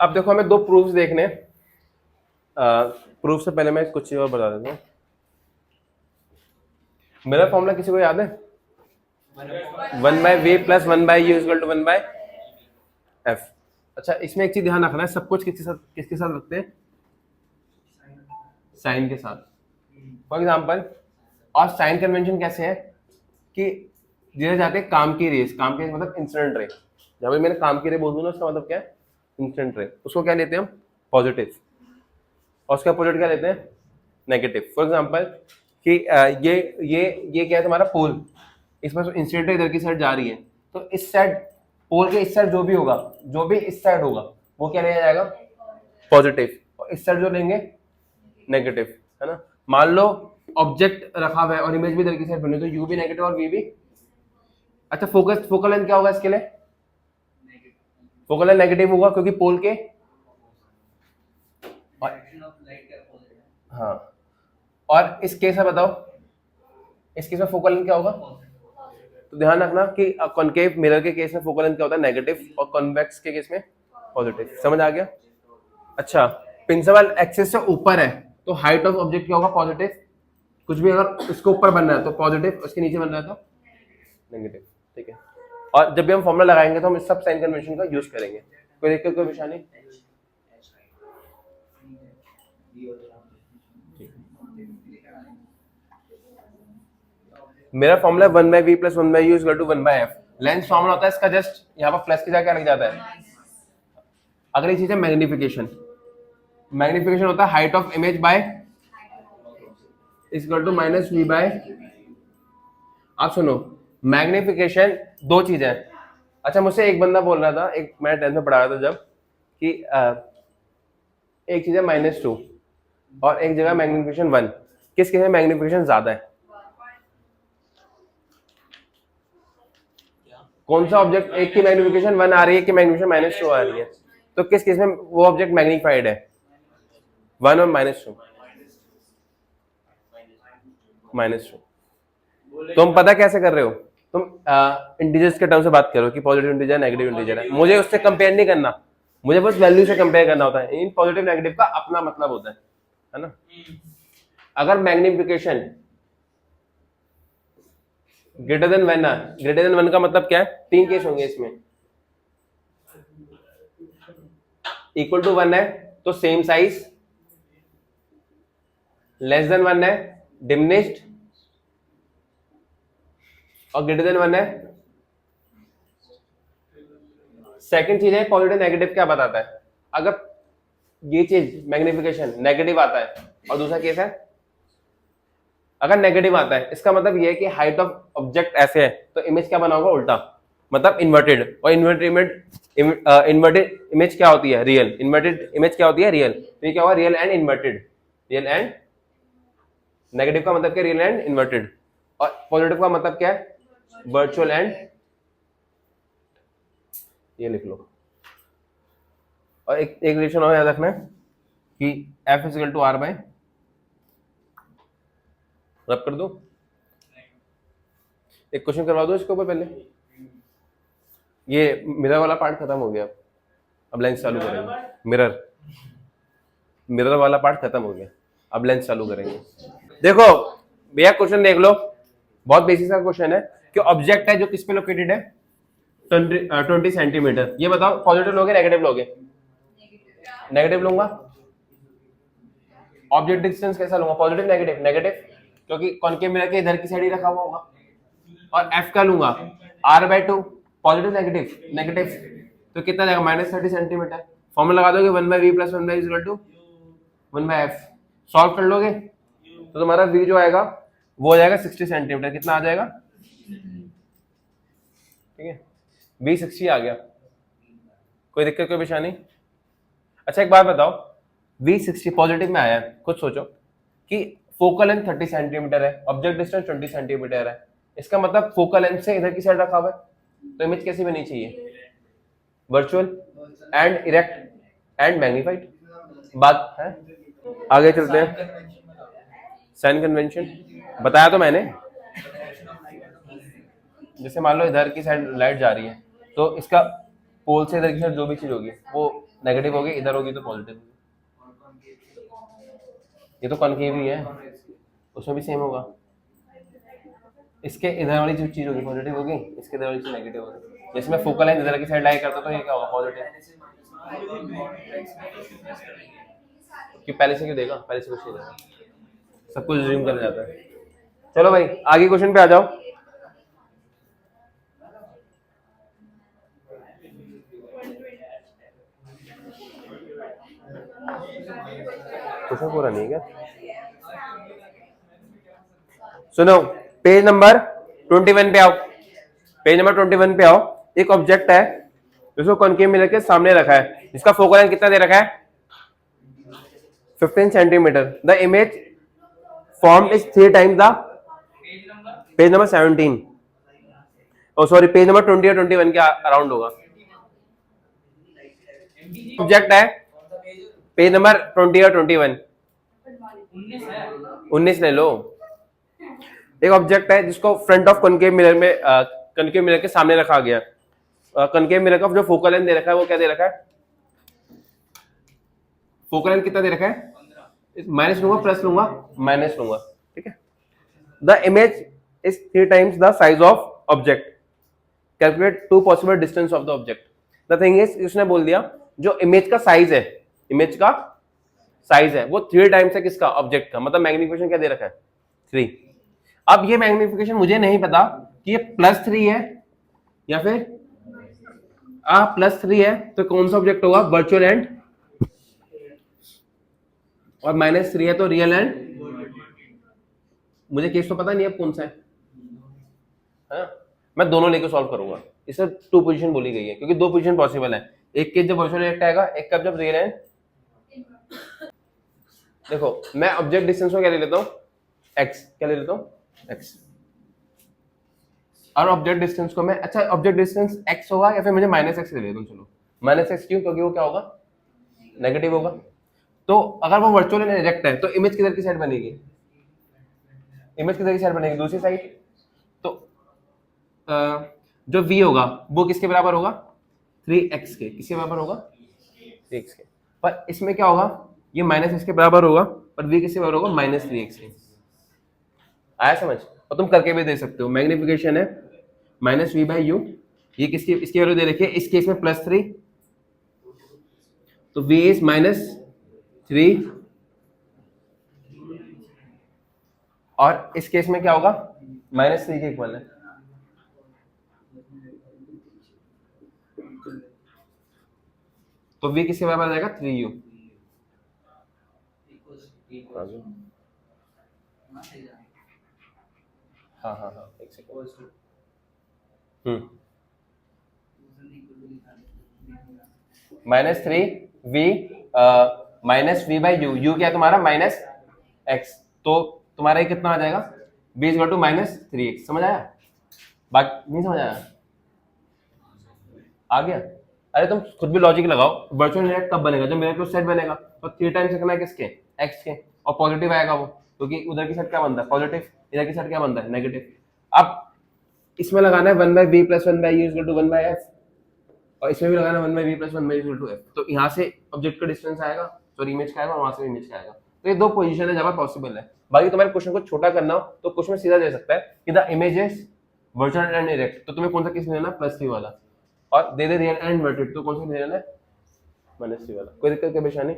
अब देखो हमें दो प्रूफ्स देखने। प्रूफ से पहले मैं कुछ चीज और बता देता हूँ। मेरा फॉर्मूला किसी को याद है? 1/v plus 1/u equal to 1/f। अच्छा, इसमें एक चीज ध्यान रखना है, सब कुछ किसके साथ रखते हैं? साइन के साथ। फॉर एग्जाम्पल, और साइन कन्वेंशन कैसे है कि जिसे जाते हैं काम की रेस, काम की रेस मतलब इंसिडेंट रे। जब भी मैंने काम की रे बोल दूं ना, उसका मतलब क्या है? Incident ray. उसको क्या लेते हैं हम? पॉजिटिव। और उसका अपोजिट क्या लेते हैं? नेगेटिव। फॉर एग्जाम्पल कि ये क्या है तुम्हारा पोल, इसमें इंसिडेंट रे इधर की साइड जा रही है, तो इस साइड पोल के इस साइड जो भी होगा, जो भी इस साइड होगा वो क्या लिया जाएगा? पॉजिटिव। और इस साइड जो लेंगे नेगेटिव, है ना। मान लो ऑब्जेक्ट रखा हुआ है और इमेज भी इधर की साइड बनी, तो यू भी नेगेटिव और वी भी। अच्छा, फोकल लेंथ क्या होगा इसके लिए? फोकल लेंथ नेगेटिव होगा क्योंकि पोल के हाँ। और इस केस में बताओ, इस केस में फोकल लेंथ क्या होगा? तो ध्यान रखना कि कॉनकेव मिरर के केस में फोकल लेंथ क्या होता है? नेगेटिव, और कॉन्वेक्स के केस में पॉजिटिव। समझ आ गया? अच्छा, प्रिंसिपल एक्सिस से ऊपर है तो हाइट ऑफ ऑब्जेक्ट क्या होगा? पॉजिटिव। कुछ भी अगर इसके ऊपर बन रहा है तो पॉजिटिव, उसके नीचे बन रहा है तो नेगेटिव। ठीक है। और जब भी हम फॉर्मूला लगाएंगे तो हम इस सब साइन कन्वेंशन का यूज करेंगे। कोई दिक्कत, कोई परेशानी? मेरा formula 1/v plus 1/u equal to 1/f। Lens formula होता है इसका, जस्ट यहाँ पर प्लस की जगह क्या लग जाता है? अगली चीज है मैग्निफिकेशन। मैग्निफिकेशन होता है height of image by equal to minus V by. आप सुनो, मैग्निफिकेशन दो चीजें हैं। अच्छा, मुझसे एक बंदा बोल रहा था, एक मैं 10th में पढ़ा रहा था जब, कि एक चीज है -2 और एक जगह मैग्निफिकेशन 1। किस केस में मैग्निफिकेशन ज्यादा है? कौन सा ऑब्जेक्ट? एक की मैग्निफिकेशन 1 आ रही है, एक की मैग्निफिकेशन -2 आ रही है, तो किस केस में वो ऑब्जेक्ट मैग्नीफाइड है? 1 और -2। -2। तुम पता कैसे कर रहे हो? तुम इंटीजर्स के टर्म से बात करो कि पॉजिटिव इंटीजर नेगेटिव इंटीजर है, मुझे उससे कंपेयर नहीं करना, मुझे बस वैल्यू से कंपेयर करना होता है। इन पॉजिटिव नेगेटिव का अपना मतलब होता है ना। अगर मैग्निफिकेशन ग्रेटर देन 1 है, ग्रेटर देन 1 का मतलब क्या है? तीन केस होंगे इसमें। इक्वल टू 1 है तो सेम साइज, लेस देन 1 है डिमिनिश्ड, और ग्रेटर देन 1 है। सेकंड चीज है पॉजिटिव नेगेटिव क्या बताता है? अगर ये चीज मैग्निफिकेशन नेगेटिव आता है, और दूसरा केस है अगर नेगेटिव आता है, इसका मतलब ये है कि हाइट ऑफ ऑब्जेक्ट ऐसे है तो इमेज क्या बना होगा? उल्टा, मतलब इन्वर्टेड। और इन्वर्टेड इमेज क्या होती है? रियल। इन्वर्टेड इमेज क्या होती है? रियल। तो ये क्या होगा? Real and inverted. Real and negative का मतलब क्या? Real and inverted. और पॉजिटिव का मतलब क्या है? वर्चुअल एंड, ये लिख लो। और एक रिलेशन और याद रखना है कि F is equal to R by, रब कर दो, एक क्वेश्चन करवा दो इसके ऊपर पहले। ये मिरर वाला पार्ट खत्म हो गया, अब लेंस चालू करेंगे। मिरर वाला पार्ट खत्म हो गया, अब लेंस चालू करेंगे। देखो भैया, क्वेश्चन देख लो, बहुत बेसिक सा क्वेश्चन है कि ऑब्जेक्ट है जो किस पे लोकेटेड है? 20 सेंटीमीटर। ये बताओ पॉजिटिव लोगे नेगेटिव लोगे? नेगेटिव लूंगा। ऑब्जेक्ट डिस्टेंस कैसा लूंगा? Positive negative? नेगेटिव, क्योंकि कॉनकेव मिरर के इधर की साइड ही रखा हुआ होगा। और एफ का लूंगा R/2, पॉजिटिव नेगेटिव? नेगेटिव। तो कितना जाएगा? -30 सेंटीमीटर। फॉर्मूला लगा दोगे 1/v plus 1/u equal to 1/f। Solve कर लोगे तो तुम्हारा v जो आएगा वो हो जाएगा 60 सेंटीमीटर। कितना आ जाएगा? ठीक है, v 60 आ गया। कोई दिक्कत, कोई परेशानी? अच्छा एक बात बताओ, v 60 पॉजिटिव में आया है, खुद सोचो कि फोकल लेंथ 30 सेंटीमीटर है, ऑब्जेक्ट डिस्टेंस 20 सेंटीमीटर है, इसका मतलब फोकल लेंथ से इधर की साइड रखा हुआ है, तो इमेज कैसी बनी चाहिए? Virtual and erect and magnified. बात है, आगे चलते हैं। साइन कन्वेंशन बताया तो मैंने। जैसे मान लो इधर की साइड लाइट जा रही है, तो इसका पोल से इधर की साइड जो भी चीज होगी वो नेगेटिव होगी, इधर होगी तो पॉजिटिव। ये तो कॉनकेव ही है, उसमें भी सेम होगा। इसके इधर वाली जो चीज होगी पॉजिटिव होगी, इसके इधर वाली चीज नेगेटिव होगी। जैसे मैं फोकल लाइन इधर की साइड लाई करता तो ये क्या होगा, पॉजिटिव। कि पहले से क्यों देगा, पहले से कुछ नहीं देगा, सब कुछ ड्रीम कर जाता है। चलो भाई आगे क्वेश्चन पे आ जाओ। क्वेश्चन पूरा नहीं है क्या? सुनो, पेज नंबर 21 पे आओ। पेज नंबर 21 पे आओ। एक ऑब्जेक्ट है जिसको कॉनकेव मिरर के सामने रखा है, जिसका फोकल लेंथ कितना दे रखा है, 15 सेंटीमीटर। The image form is 3 times the, page number 17, oh sorry page number 20 और 21 के अराउंड होगा। ऑब्जेक्ट है पेज नंबर 20 और 21, 19 ले लो। एक ऑब्जेक्ट है जिसको फ्रंट ऑफ कॉनकेव मिरर में कॉनकेव मिरर के सामने रखा गया। कॉनकेव मिरर का जो फोकल लेंथ दे रखा है वो क्या दे रखा है, फोकल लेंथ कितना दे रखा है, माइनस लूंगा प्लस लूंगा माइनस लूंगा, ठीक है। The image is 3 times the size of object, calculate 2 possible distance of the object. The thing is, उसने बोल दिया जो इमेज का साइज है, इमेज का साइज है वो 3 टाइम्स है किसका, ऑब्जेक्ट का। मतलब मैग्निफिकेशन क्या दे रखा है, 3। अब ये मैग्निफिकेशन मुझे नहीं पता कि ये +3 है या फिर +3 है, तो कौन सा ऑब्जेक्ट होगा, वर्चुअल एंड, और -3 है तो रियल एंड। मुझे केस तो पता नहीं अब कौन सा है, मैं दोनों लेके सॉल्व करूंगा। इसमें 2 पोजीशन बोली गई है क्योंकि 2 पोजीशन पॉसिबल है, एक केस जब वर्चुअल एंड आएगा, एक कब जब रियल एंड। देखो मैं ऑब्जेक्ट डिस्टेंस को क्या ले लेता हूँ, x, क्या ले लेता हूँ, x। और ऑब्जेक्ट डिस्टेंस को मैं, अच्छा ऑब्जेक्ट डिस्टेंस x होगा या फिर मुझे -x ले लेता हूँ। चलो -x क्यों, क्योंकि वो क्या होगा, नेगेटिव होगा। तो अगर वो वर्चुअल एंड डायरेक्ट है तो इमेज किधर की साइड बनेगी, इमेज किधर की साइड बनेगी, दूसरी साइड। तो जो v होगा वो किसके बराबर होगा, 3x के, किसके बराबर होगा, 3x के। पर इसमें क्या होगा, ये -x के बराबर होगा, पर v किसके बराबर होगा, -3x के। आया समझ। और तुम करके भी दे सकते हो, मैग्निफिकेशन है -v/u, ये किसकी, इसकी वैल्यू दे रखी है, इस केस में +3, तो v इज -3, और इस केस में क्या होगा, -3 के इक्वल है। तो v किसके बराबर आ जाएगा, 3u। हाँ हाँ हाँ, एक सेकंड। -3v, -v/u, क्या है तुम्हारा, -x, तो तुम्हारा ये कितना आ जाएगा, v = -3x। समझ आया, बाकी नहीं समझ आया, आ गया। अरे तुम खुद भी लॉजिक लगाओ, वर्चुअल डायरेक्ट कब बनेगा, जब मेरे को सेट बनेगा, तो 3 टाइम्स रखना है किसके, x के, और पॉजिटिव आएगा वो, क्योंकि उधर की साइड क्या बनता है, पॉजिटिव, इधर की साइड क्या बनता है, नेगेटिव। अब इसमें लगाना है 1/v + 1/u = 1/f, और इसमें भी लगाना 1/v + 1/u = f। तो यहाँ से ऑब्जेक्ट का डिस्टेंस आएगा, सॉरी इमेज का आएगा, और वहां से इमेज का आएगा। तो ये 2 पोजीशन है जहां पॉसिबल है। बाकी तुम्हारे क्वेश्चन को छोटा करना हो तो क्वेश्चन सीधा दे सकता है कि the image is virtual and direct, तो तुम्हें कौन सा केस लेना, +3 वाला, और दे दे रियल एंड इन्वर्टेड, तो कौन सा लेना है, -3 वाला। कोई दिक्कत क्या परेशानी।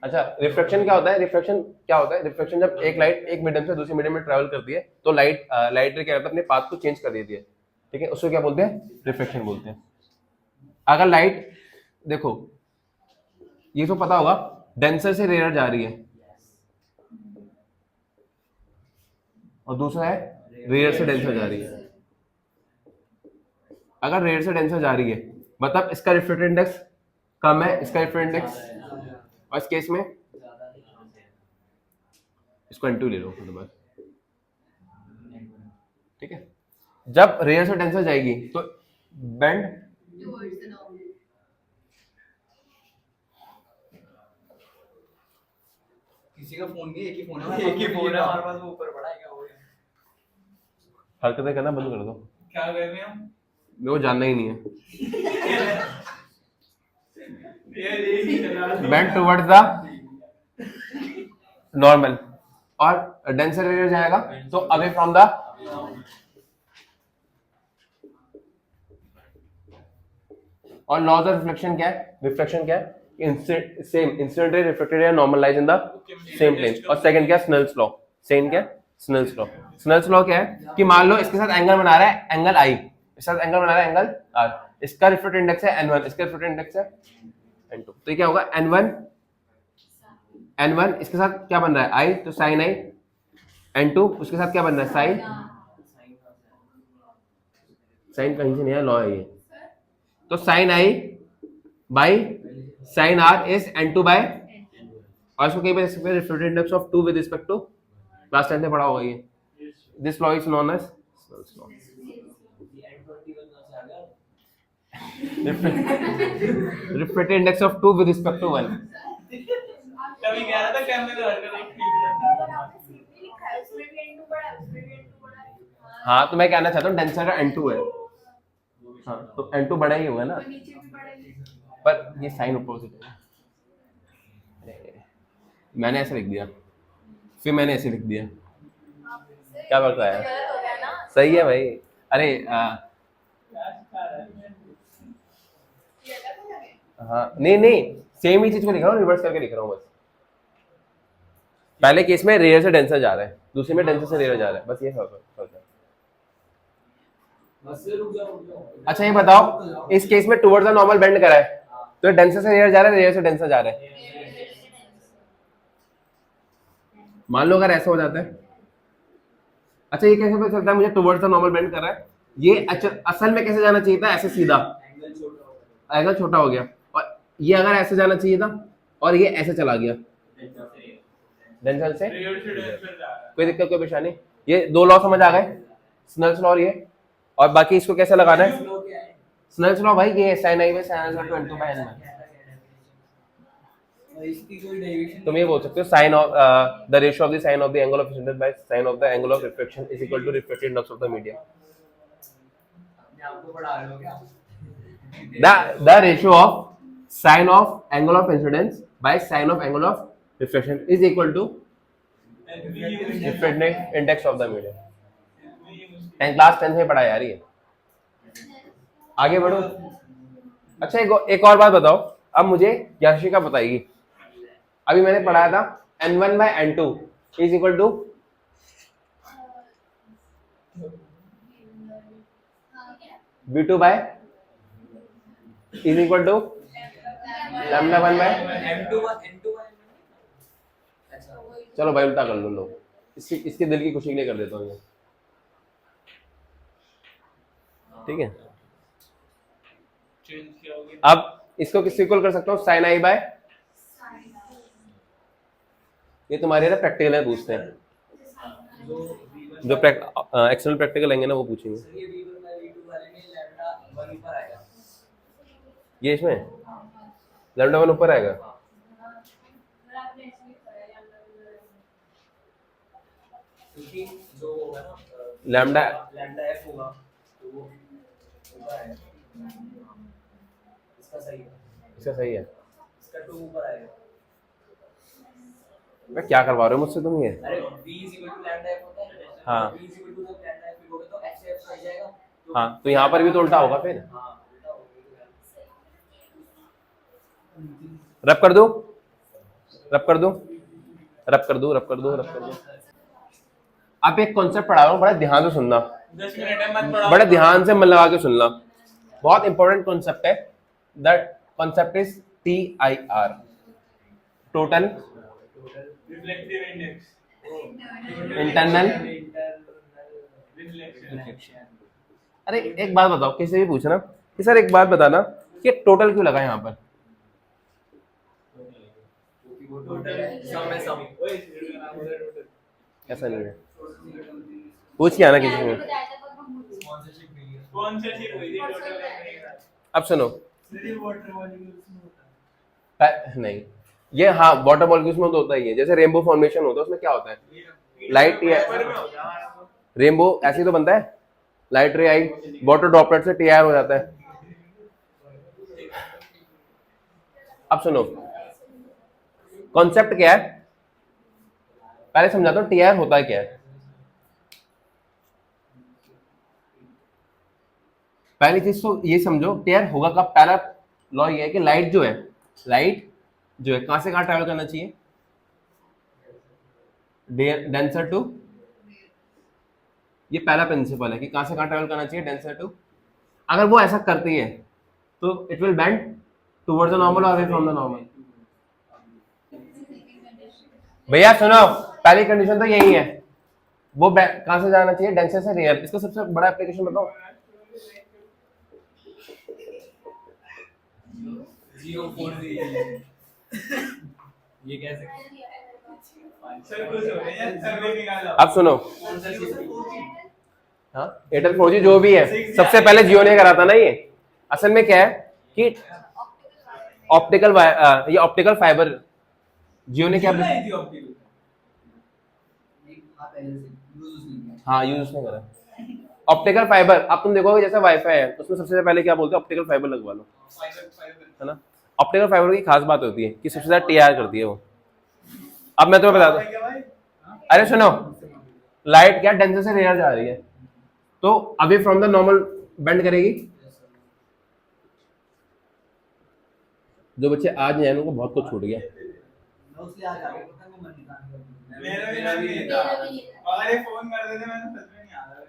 अच्छा रिफ्लेक्शन क्या होता है, रिफ्लेक्शन क्या होता है, रिफ्लेक्शन जब एक लाइट एक मीडियम से दूसरे मीडियम में ट्रैवल करती है तो लाइट रे क्या करता है, अपने पाथ को चेंज कर देती है, ठीक है, उसको क्या बोलते हैं, रिफ्लेक्शन बोलते हैं। अगर लाइट, देखो ये तो पता होगा, डेंसर से रेयर जा रही है, और दूसरा है रेयर से डेंसर जा रही है। अगर रेयर से डेंसर जा रही है मतलब इसका रिफ्रैक्टिव इंडेक्स कम है, इसका रिफ्रैक्टिव इंडेक्स, और इस केस में इसको n2 ले लो बस, ठीक है। जब रेयर से डेंसर जाएगी तो बेंड, किसी का फोन नहीं, एक ही फोन है, एक ही फोन है हमारे पास, वो ऊपर पड़ा है, क्या हो गया, हरकतें करना बंद कर दो। क्या कर रहे हैं हम, मेरे को जानना ही नहीं है। बेंड टुवर्ड्स द नॉर्मल, और डेंसर एरिया जाएगा तो अवे फ्रॉम द, और लॉज ऑफ रिफ्लेक्शन क्या है? रिफ्लेक्शन क्या है? Same incident ray, reflected ray, normalize in the same plane. और सेकंड क्या? Snell's law. सेकंड क्या? Snell's law. स्नेल्स लॉ क्या है कि मान लो इसके साथ एंगल बना रहा है एंगल आई, इसके साथ एंगल बना रहा है एंगल आर, इसका रिफ्लेक्टेड इंडेक्स है n1, इसका रिफ्लेक्टेड इंडेक्स है n2, तो ये क्या होगा? n1 इसके साथ क्या बन रहा है? आई, तो साइन आई। n2 उसके साथ क्या बन रहा है? साइन, साइन कहीं से नहीं है, लॉ है ये। तो sine I by sine R is n2 by, और इसको कहीं पे reflected index of 2 with respect to, class 10 में पढ़ा होगा ये। This law is known as Snell's law. Reflected index of 2 with respect to 1। तभी कह रहा था कैमरे में हटकर देख हाँ, तो मैं कहना चाहता हूँ डेंसर का n2 है, हाँ तो n2 बड़ा ही होगा ना, पर ये साइन अपोजिट है। मैंने ऐसे लिख दिया, फिर मैंने ऐसे लिख दिया, क्या करता है? सही है भाई। अरे हाँ नहीं नहीं, सेम ही चीज को लिख रहा हूँ, रिवर्स करके लिख रहा हूँ बस। पहले केस में रेयर से डेंसर जा रहा है, दूसरे में डेंसर से रेयर जा रहा है, बस ये फर्क है। अच्छा ये बताओ, इस केस में टुवर्ड्स द नॉर्मल बेंड करा है, तो डेंसर से रेयर जा रहा है, रेयर से डेंसर जा रहा है। मान लो अगर ऐसा हो जाता है, अच्छा ये कैसे पता चलता है मुझे टुवर्ड्स द नॉर्मल बेंड कर रहा है? ये असल में कैसे जाना चाहिए था? ऐसे सीधा, एंगल छोटा हो गया, और ये अगर ऐसे जाना चाहिए था और ये ऐसे चला गया, डेंसर से कोई दिक्कत कोई परेशानी? ये दो लॉ समझ आ गए, स्नेल्स लॉ और ये। और बाकी इसको कैसे लगाना है? स्नेल्स लॉ भाई ये sin i by sin n = n2 by n1। तुम ये बोल सकते हो sin of the ratio of the sin of the angle of incidence by sin of the angle of reflection is equal to refracted index of the medium। the ratio of sin of angle of incidence by sin of angle of reflection is equal to refracted index of the medium। Class 10 में पढ़ा यार ये। आगे बढ़ो। अच्छा एक और बात बताओ, अब मुझे याशिका बताएगी। अभी मैंने पढ़ाया था n1 by n2 is equal to b2 by is equal to lambda 1 by चलो भाई उल्टा कर लो लो, इसके दिल की खुशी के लिए कर देता हूँ ये, ठीक है। अब इसको किससे इक्वल कर सकता हूँ? साइन आई बाय, ये तुम्हारे ना प्रैक्टिकल है पूछते हैं, जो एक्सटर्नल प्रैक्टिकल लेंगे ना वो पूछेंगे। ये इसमें लैम्डा 1 ऊपर आएगा, लैम्डा f होगा तो वो ऊपर आएगा, इसका सही है, इसका सही है, इसका 2 ऊपर आएगा। मैं क्या करवा रहे हो मुझसे तुम ये? अरे v लैम्डा f होता है, हाँ v जब लैम्डा f होगा तो f से f सही जाएगा, हाँ तो यहाँ पर भी तो उल्टा होगा फिर। हाँ उल्टा होगा। रब कर दूं, रब कर दूं, रब कर दूं, रब कर दूं, रब कर दूं। आप एक कॉन्सेप्ट पढ़ा रहा हूँ, बड़ा ध्यान से सुनना, 10 मिनट है, मत पढ़ाओ, बड़ा ध्यान से मन लगा के सुनना, बहुत इंपॉर्टेंट कॉन्सेप्ट है। That concept is TIR, total reflective index, internal reflection. अरे एक बात बताओ, किसी भी पूछना कि सर एक बात बताना कि टोटल क्यों लगा यहाँ पर? ऐसा नहीं है, पूछ के आना किसी में। अब सुनो, नहीं ये हाँ वाटर मॉलिक्यूल्स में तो होता ही है, जैसे रेनबो फॉर्मेशन होता है उसमें क्या होता है? लाइट या रेनबो ऐसे ही तो बनता है, लाइट रे आई, वाटर ड्रॉपलेट से टीआर हो जाता है। अब सुनो कॉन्सेप्ट क्या है, पहले समझाता हूं टीआर होता है क्या है। पहली चीज तो ये समझो टीआर होगा कब। पहला लॉ ये है कि लाइट जो है कहां से कहां ट्रैवल करना चाहिए, डेंसर टू, ये पहला प्रिंसिपल है कि कहां से कहां ट्रैवल करना चाहिए, डेंसर टू। अगर वो ऐसा करती है तो it will bend towards the normal और अवे फ्रॉम द नॉर्मल। भैया सुनो, पहली कंडीशन तो यही है, वो कहां से जाना चाहिए, डेंसर से रेयर। इसका सबसे बड़ा एप्लीकेशन बताओ। ये कैसे अब सुनो, हाँ एयरटेल 4G जो भी है सबसे पहले जियो ने करा था ना। ये असल में क्या है कि ये ऑप्टिकल फाइबर जियो ने क्या, हाँ यूज उसने करा ऑप्टिकल फाइबर। अब तुम देखोगे जैसे वाईफाई है उसमें सबसे पहले क्या बोलते हैं, ऑप्टिकल फाइबर लगवा लो, है ना। ऑप्टिकल फाइबर की खास बात होती है कि सबसे ज्यादा टीआर करती है वो। अब मैं तुम्हें बता दूं, अरे सुनो, लाइट क्या डेंसर से रेयर जा रही है तो away from the normal bend करेगी। जो बच्चे आज नहीं आए उनको बहुत कुछ छूट गया।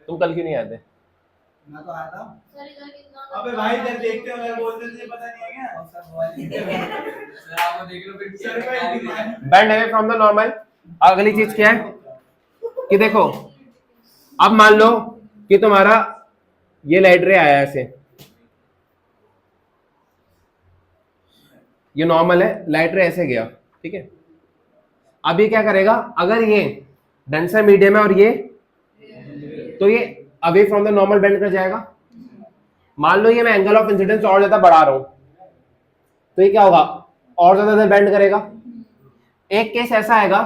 तुम कल क्यों नहीं आए थे? मैं तो आया था। अबे भाई जब देखते हो मैं बोलते थे पता नहीं है क्या सर आप देख लो फिर bend away from the normal. अगली चीज क्या है कि देखो, अब मान लो कि तुम्हारा ये लाइट रे आया ऐसे, ये नॉर्मल है, लाइट रे ऐसे गया, ठीक है। अब ये क्या करेगा, अगर ये डेंसर मीडियम है और ये, तो ये away from the normal bend कर जाएगा। मान लो ये मैं एंगल ऑफ इंसिडेंस और ज्यादा बढ़ा रहा हूं तो ये क्या होगा, और ज्यादा बेंड करेगा। एक केस ऐसा आएगा,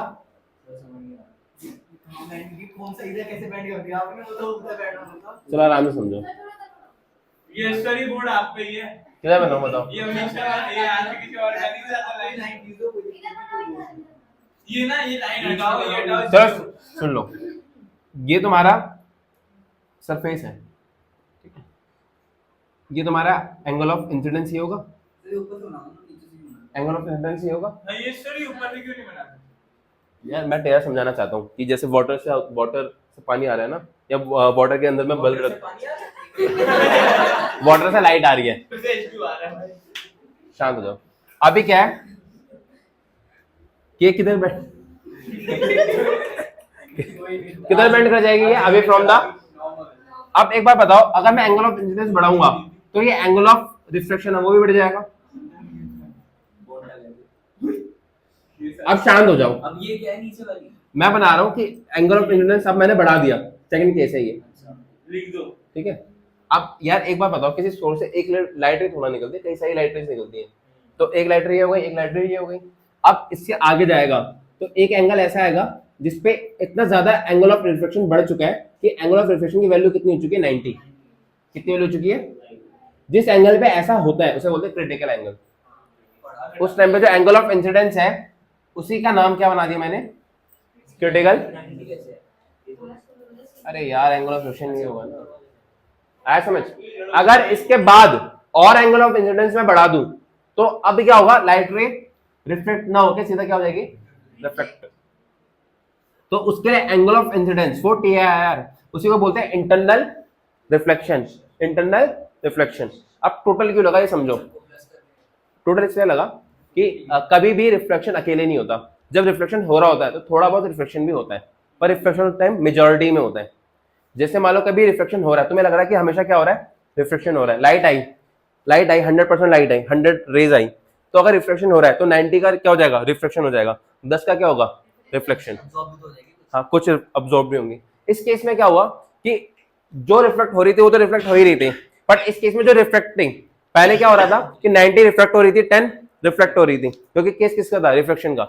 कौन सा इधर कैसे बैंड कर दिया आपने, वो तो उधर बैठना होता। चलो आराम से समझो, ये स्टोरी बोर्ड आप पे ही है, किधर बनाऊं बताओ। ये हमेशा ये आज किसी और का नहीं जाता लाइन, ये ना ये लाइन हटाओ, ये हटाओ। चलो सुन लो, ये तुम्हारा सरफेस है, ठीक है। ये तुम्हारा एंगल ऑफ इंसिडेंस ये होगा, ऊपर से बनाओ ना, नीचे से बनाओ। एंगल ऑफ इंसिडेंस ये होगा। नहीं ये स्टोरी ऊपर से क्यों नहीं बना? यार मैं तेरा समझाना चाहता हूँ कि जैसे वाटर से पानी आ रहा है ना, या वाटर के अंदर में बल्ब रख, वाटर से लाइट आ रही है, फिर से एचक्यू आ रहा है भाई। शांत हो जाओ। अभी क्या है कि ये किधर बेंड कर जाएगी, ये अवे फ्रॉम द। अब एक बार बताओ, अगर मैं एंगल ऑफ इंसिडेंस बढ़ाऊंगा तो ये एंगल ऑफ रिफ्लेक्शन है वो भी बढ़ जाएगा। अब शांत हो जाओ, अब ये क्या है नीचे वाली? मैं बना रहा हूं कि एंगल ऑफ इंसिडेंस अब मैंने बढ़ा दिया, सेकंड केस है ये, लिख दो। ठीक है। अब यार एक बार बताओ, किसी सोर्स से एक लाइट रे थोड़ा निकलती है, कई सारी लाइट रेज निकलती है, तो एक लाइट रे ये हो गई, एक लाइट रे ये हो गई। अब इससे आगे जाएगा तो एक एंगल ऐसा आएगा जिसपे इतना ज्यादा एंगल ऑफ रिफ्लेक्शन बढ़ चुका है कि एंगल ऑफ रिफ्लेक्शन की वैल्यू कितनी हो चुकी है, 90। कितनी वैल्यू हो चुकी है? जिस एंगल पे ऐसा होता है उसे बोलते हैं क्रिटिकल एंगल। उस टाइम पे जो एंगल ऑफ इंसिडेंस है उसी का नाम क्या बना दिया मैंने, क्रिटिकल। अरे यार एंगल ऑफ रिफ्लेक्शन नहीं होगा ना, आया समझ। अगर इसके बाद और एंगल ऑफ इंसिडेंस में बढ़ा दूं तो अब क्या होगा, लाइट रे रिफ्लेक्ट ना होकर सीधा क्या हो जाएगी, रिफ्लेक्ट। तो उसके लिए एंगल ऑफ इंसिडेंस वो टीआईआर, उसी को बोलते हैं इंटरनल रिफ्लेक्शन। Internal reflection. अब टोटल क्यों लगा ये समझो, टोटल इसलिए लगा कि कभी भी रिफ्लेक्शन अकेले नहीं होता। जब रिफ्लेक्शन हो रहा होता है तो थोड़ा बहुत रिफ्लेक्शन भी होता है, पर रिफ्लेक्शन टाइम मेजॉरिटी में होता है। जैसे मान लो कभी रिफ्लेक्शन हो रहा है, तुम्हें लग रहा है कि हमेशा क्या हो रहा है, रिफ्लेक्शन हो रहा है। लाइट आई 100% लाइट आई, 100 रेज आई, तो अगर रिफ्लेक्शन हो रहा है तो 90 का क्या हो जाएगा, रिफ्लेक्शन हो जाएगा। 10 का क्या होगा, रिफ्लेक्शन। हाँ कुछ अब्जॉर्ब भी होंगे। इस केस में क्या हुआ कि जो रिफ्लेक्ट हो रही थी वो तो रिफ्लेक्ट हो ही रही थी, बट इस केस में जो रिफ्लेक्टिंग, पहले क्या हो रहा था कि 90 रिफ्लेक्ट हो रही थी, 10 रिफ्लेक्ट हो रही थी, क्योंकि केस किसका था, रिफ्लेक्शन का।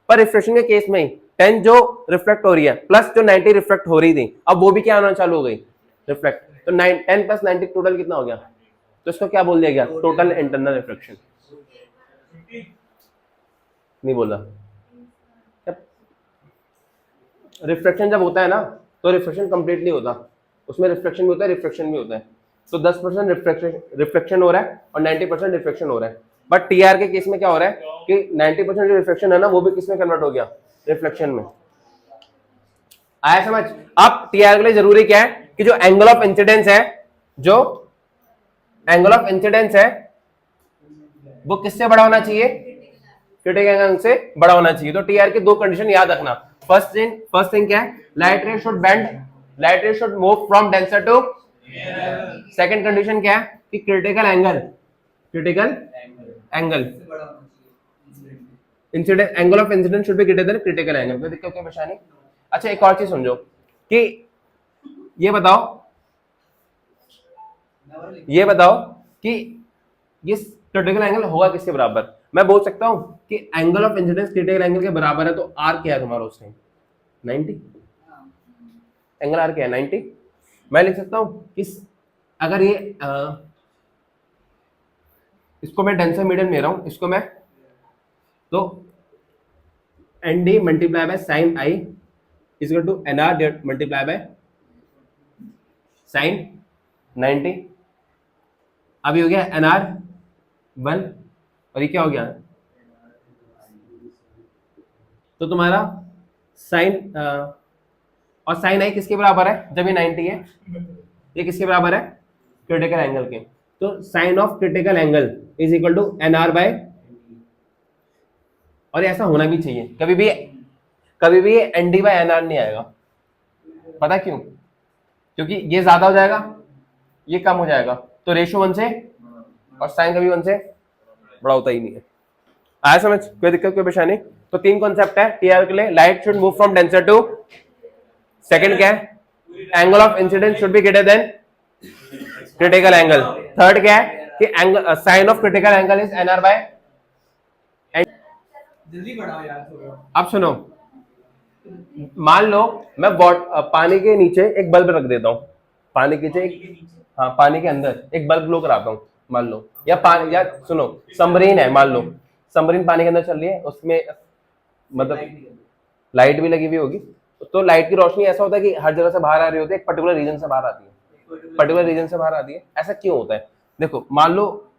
पर रिफ्लेक्शन के केस में ही 10 जो रिफ्लेक्ट हो रही है प्लस जो 90 रिफ्लेक्ट हो रही थी, अब वो भी क्या आना चालू हो गई, रिफ्लेक्ट। तो 10 प्लस 90 टोटल कितना हो गया? तो इसको क्या बोल दिया गया? Total internal reflection. नहीं बोला। रिफ्लेक्शन जब होता है ना तो रिफ्लेक्शन कंप्लीटली होता, उसमें रिफ्लेक्शन भी होता है, रिफ्लेक्शन भी होता है। तो 10% रिफ्लेक्शन हो रहा है और 90% रिफ्लेक्शन हो रहा है। बट टीआर के केस में क्या हो रहा है कि 90% जो रिफ्लेक्शन है ना वो भी किसमें कन्वर्ट हो गया? रिफ्लेक्शन में। आया समझ? अब टीआर के लिए जरूरी क्या है कि जो एंगल ऑफ इंसिडेंस है, जो एंगल ऑफ इंसिडेंस है वो किससे बड़ा होना चाहिए? क्रिटिकल एंगल से बड़ा होना चाहिए। तो टीआर की दो कंडीशन याद रखना। फर्स्ट थिंग क्या है? Light ray should bend, light ray should move from denser to. Second condition क्या है कि critical angle incident, angle of incidence should be greater than critical angle. कोई दिक्कत, कोई परेशानी? अच्छा, एक और चीज समझो कि ये बताओ कि ये क्रिटिकल एंगल होगा किसके बराबर? मैं बोल सकता हूं कि angle of incidence critical angle के बराबर है, तो आर क्या है तुम्हारा उस टाइम? 90। एंगल आर क्या है? 90। मैं लिख सकता हूं कि अगर ये इसको मैं डेंसर मीडियम ले रहा हूं, इसको मैं, तो N D multiply by sine I is equal to N R multiply by sine 90। अभी हो गया एन आर 1 और ये क्या हो गया? तो तुम्हारा साइन और साइन आई किसके बराबर है जब ये 90 है? ये किसके बराबर है? क्रिटिकल एंगल के। तो sine of critical angle is equal to N R by, और ऐसा होना भी चाहिए। कभी भी N D by N R नहीं आएगा। पता क्यों? क्योंकि ये ज्यादा हो जाएगा, ये कम हो जाएगा, तो रेशो 1 से, और साइन कभी 1 से बड़ा होता ही नहीं है। आया समझ? कोई दिक्कत, कोई परेशानी? तो 3 कॉन्सेप्ट है टीआर के लिए। Light should move from denser to, second क्या है? Angle of incidence should be greater than critical angle. Third क्या है कि angle sine of critical angle is N R by. जल्दी बढ़ाओ यार थोड़ा। अब सुनो, मान लो मैं पानी के नीचे एक बल्ब रख देता हूँ, पानी के नीचे हाँ पानी के अंदर एक बल्ब ग्लो कराता हूँ मान लो, या पानी, या सुनो सबमरीन है, मान लो सबमरीन पानी के अंदर चल रही है, उसमें मतलब लाइट भी लगी हुई होगी, तो लाइट की रोशनी ऐसा होता है कि हर जगह से बाहर आ रही होती है, एक पर्टिकुलर रीजन से बाहर आती है, पर्टिकुलर रीजन से बाहर आती है। ऐसा क्यों होता है? देखो मान लो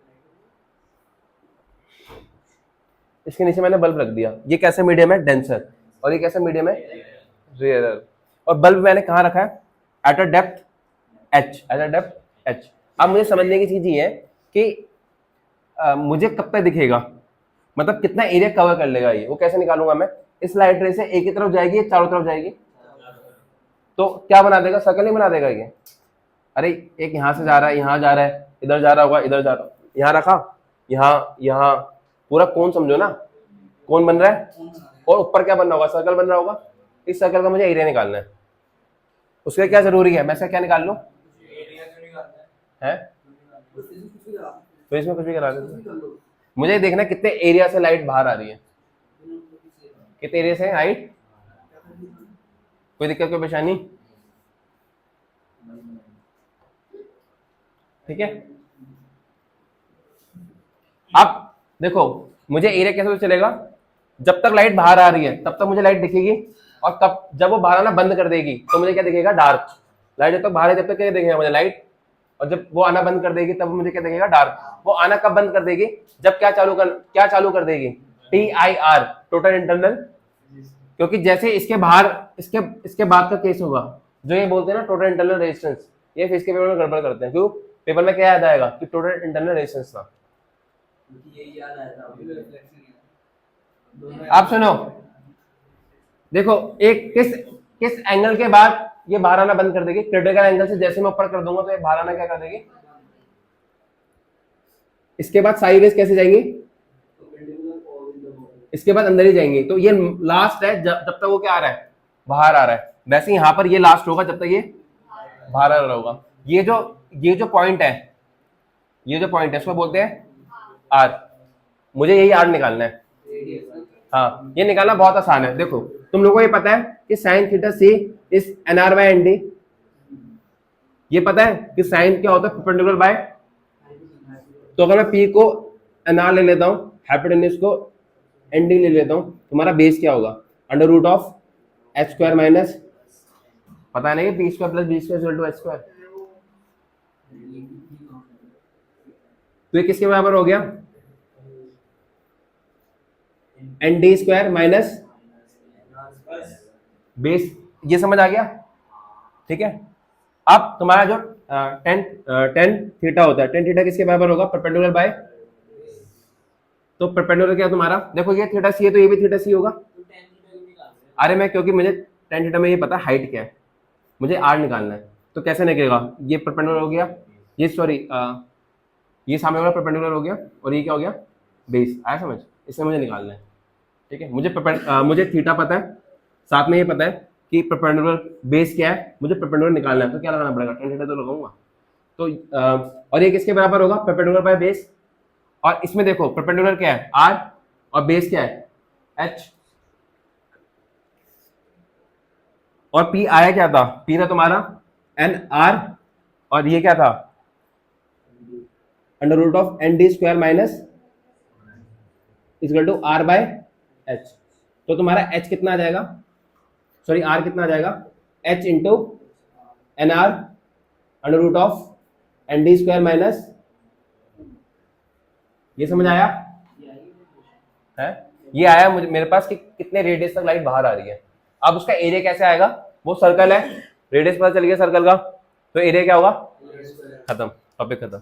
इसके नीचे मैंने बल्ब रख दिया, ये कैसा मीडियम है? डेंसर, और ये कैसा मीडियम है? रेयरर। और बल्ब मैंने कहाँ रखा है? At a depth h, at a depth h। अब मुझे समझने की चीज ये है कि मुझे कब तक दिखेगा, मतलब कितना एरिया कवर कर लेगा ये, वो कैसे निकालूंगा मैं? इस लाइट रे से एक ही तरफ जाएगी या चारों तरफ जाएगी? तो क्या बना देगा? सर्कल ही बना देगा ये। अरे एक यहाँ से जा रहा है, यहाँ जा रहा है, इधर जा रहा होगा, इधर जा रहा, यहाँ रखा, यहाँ पूरा कोन समझो ना, कोन बन रहा है, और ऊपर क्या बन रहा होगा? सर्कल बन रहा होगा। इस सर्कल का मुझे एरिया निकालना है, उसके क्या जरूरी है? मैं इसका क्या निकाल लूं? है तो इसमें कुछ भी करा देते, मुझे देखना कितने एरिया से लाइट बाहर आ रही है, कितने एरिया से हाइट। कोई दिक्कत, कोई परेशानी? ठीक है। अब देखो मुझे एरिया कैसे चलेगा? जब तक लाइट बाहर आ रही है तब तक मुझे लाइट दिखेगी, और कब जब वो बाहर आना बंद कर देगी तो मुझे क्या दिखेगा? डार्क। लाइट जब तक बाहर है तब तक क्या दिखेगा मुझे? लाइट। और जब वो आना बंद कर देगी तब मुझे क्या दिखेगा? डार्क। वो आना कब बंद कर देगी? जब क्या चालू कर देगी? TIR, total internal. क्योंकि जैसे इसके बाहर इसके बाद का केस होगा, जो ये बोलते हैं ना टोटल इंटरनल रेजिस्टेंस, ये फिजिक्स के पेपर में गड़बड़ करते हैं। क्यों? पेपर में क्या याद आएगा कि टोटल इंटरनल रेजिस्टेंस था। आप सुनो, देखो एक किस एंगल के बाद ये बाहर आना बंद कर देगी? क्रिटिकल एंगल से जैसे मैं ऊपर कर दूंगा तो ये बाहर आना क्या कर देगी? इसके बाद साइड रेज कैसे जाएंगी? इसके बाद अंदर ही जाएंगे। तो ये लास्ट है जब तक वो क्या आ रहा है? बाहर आ रहा है। वैसे यहाँ पर ये लास्ट होगा जब तक ये बाहर आ रहा होगा। ये जो पॉइंट है इसको बोलते हैं आर। मुझे यही आर निकालना है। हाँ, ये निकालना बहुत आसान है। देखो तुम लोगों को ये पता है कि sine theta C is N R by N D. ये पता है कि साइन क्या होता है, परपेंडिकुलर बाय। तो अगर मैं पी को एनआर ले लेता हूँ, हाइपोटेन्यूज को एनडी ले लेता हूँ, तुम्हारा बेस क्या होगा, under root of H square minus, पता है ना, P square plus B square equal to H square. तो ये किसके बराबर हो गया, N D square minus base. ये समझ आ गया, ठीक है। अब तुम्हारा जो टेन थीटा होता है, टेन थीटा किसके बराबर होगा, परपेंडिकुलर बाय। तो परपेंडिकुलर क्या तुम्हारा, देखो ये थीटा सी है तो ये भी थीटा सी होगा। अरे मैं, क्योंकि मुझे टेन थीटा में ये पता हाइट क्या है, मुझे आर निकालना है, तो कैसे निकलेगा, ये परपेंडिकुलर हो गया, ये सॉरी ये सामने वाला परपेंडिकुलर हो गया, और ये क्या हो गया, बेस। आया समझ, इसमें मुझे निकालना है, ठीक है। मुझे थीटा पता है, साथ में ये पता है कि परपेंडिकुलर बेस क्या है, मुझे परपेंडिकुलर निकालना है, तो क्या लगाना पड़ेगा, टेन थीटा तो लगाऊंगा। तो और ये किसके बराबर होगा, परपेंडिकुलर बाय बेस। और इसमें देखो परपेंडिकुलर क्या है, आर, और बेस क्या है, एच। और पी आया क्या था, पी था तुम्हारा एन आर, और ये क्या था, under root of N D square minus equal to R by H. तो तुम्हारा एच कितना आ जाएगा, सॉरी आर कितना आ जाएगा, H into N R under root of N D square minus, ये समझ आया है, ये आया मुझे मेरे पास कि कितने रेडियस तक लाइट बाहर आ रही है। अब उसका एरिया कैसे आएगा, वो सर्कल है, रेडियस पता चल गया सर्कल का, तो एरिया क्या होगा, खत्म, टॉपिक खत्म।